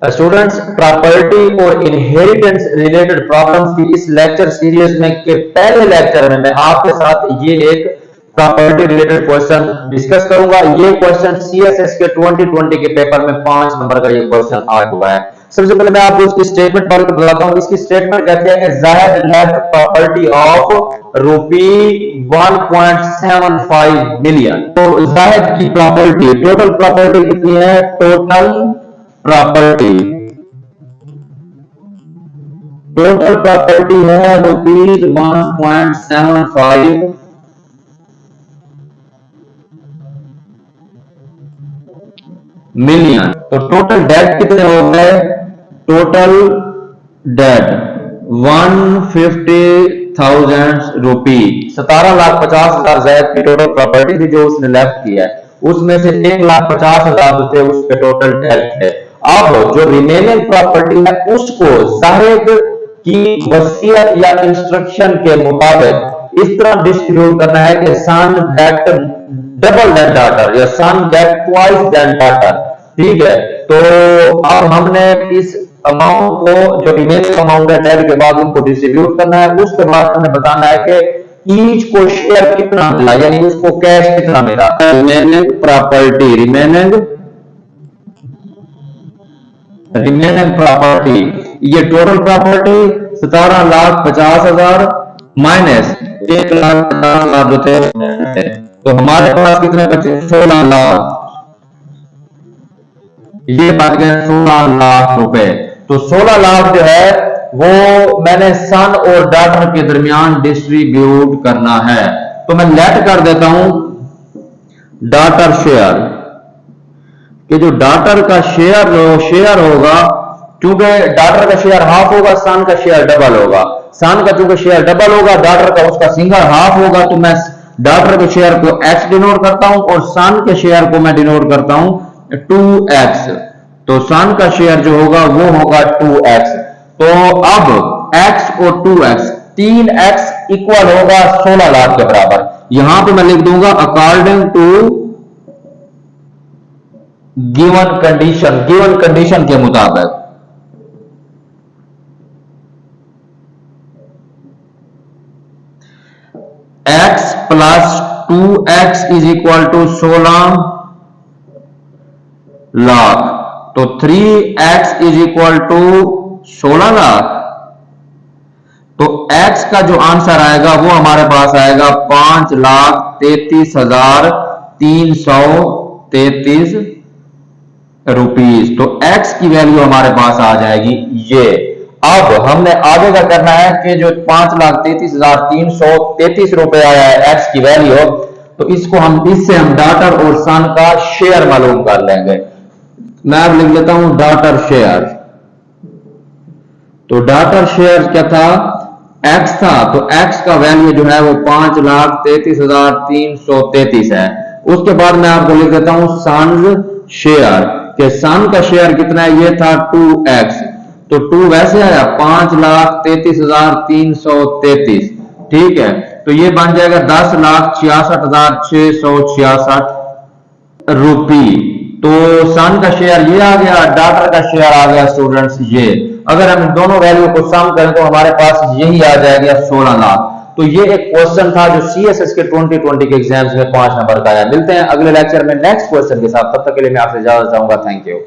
Students, property और inheritance related problems की इस लेक्चर सीरीज में के पहले लेक्चर में मैं आपके साथ ये एक प्रॉपर्टी रिलेटेड क्वेश्चन डिस्कस करूंगा। ये क्वेश्चन सीएसएस के 2020 के पेपर में 5 नंबर का ये क्वेश्चन आया हुआ है। सबसे पहले मैं आपको इसकी स्टेटमेंट पढ़ के बताता हूं। इसकी स्टेटमेंट कहती है कि Zahid left property of rupee 1.75 million. तो जाहिद की प्रॉपर्टी, टोटल प्रॉपर्टी कितनी है? टोटल प्रॉपर्टी है रुपीज 1.75 मिलियन। तो टोटल डेट कितने हो गए? टोटल डेट 150,000 रुपी, 17,50,000 जायद की टोटल प्रॉपर्टी थी जो उसने लेफ्ट की है। उसमें से 1,50,000 थे उस पे टोटल डेट है। अब जो रिमेनिंग प्रॉपर्टी है उसको जाहिद की वसीयत या इंस्ट्रक्शन के मुताबिक इस तरह डिस्ट्रीब्यूट करना है कि सन गेट डबल देन डॉटर या सन गेट ट्वाइस देन डॉटर। ठीक है, तो अब हमने इस अमाउंट को, जो रिमेनिंग अमाउंट है डेट के बाद, उनको डिस्ट्रीब्यूट करना है। उसके बाद हमें बताना है कि ईच को शेयर कितना मिला, यानी उसको कैश कितना मिला। रिमेनिंग प्रॉपर्टी, रिमेनिंग प्रॉपर्टी, ये टोटल प्रॉपर्टी 17,50,000 माइनस 1,50,000 जो थे, तो हमारे पास कितने बचे? 16 लाख। ये बच गए 16 लाख रुपए। तो 16 लाख जो है वो मैंने सन और डॉटर के दरमियान डिस्ट्रीब्यूट करना है। तो मैं लेट कर देता हूं डॉटर शेयर, कि जो डॉटर का शेयर होगा, क्योंकि डॉटर का शेयर हाफ होगा, सन का शेयर डबल होगा। सन का चूंकि शेयर डबल होगा, डॉटर का उसका सिंगल हाफ होगा, तो मैं डॉटर के शेयर को x डिनोट करता हूं और सन के शेयर को मैं डिनोट करता हूं 2x। तो सन का शेयर जो होगा वो होगा 2x। तो अब x और 2x, 3x इक्वल होगा 16 लाख के बराबर। यहां पे मैं लिख दूंगा अकॉर्डिंग टू गिवन कंडीशन के मुताबिक। x plus 2x is equal to 16 lakh. तो 3x is equal to 16 lakh. तो x का जो आंसर आएगा वो हमारे पास आएगा 5,33,333 रुपीज। तो x की वैल्यू हमारे पास आ जाएगी ये। अब हमने आगे का करना है कि जो 5,33,333 रुपए आया है x की वैल्यू, तो इससे हम डॉटर और सन का शेयर मालूम कर लेंगे। मैं अब लिख लेता हूं डॉटर शेयर। तो डॉटर शेयर क्या था? x था, तो x का वैल्यू जो है वो 5,33,333 है। उसके बाद मैं आपको लिख देता हूं सन शेयर, कि सन का शेयर कितना है? ये था 2x। तो 2 वैसे आया 5,33,333। ठीक है, तो ये बन जाएगा 10,66,666 रुपी। तो सन का शेयर ये आ गया, डॉटर का शेयर आ गया स्टूडेंट्स ये। अगर हम दोनों वैल्यू को सम करें तो हमारे पास यही आ जाएगा 16 लाख। तो ये एक क्वेश्चन था जो सीएसएस के 2020 के एग्जाम्स में 5 नंबर का आया। मिलते हैं अगले लेक्चर में नेक्स्ट क्वेश्चन के साथ। तब तक के लिए मैं आपसे इजाजत चाहूंगा। Thank you.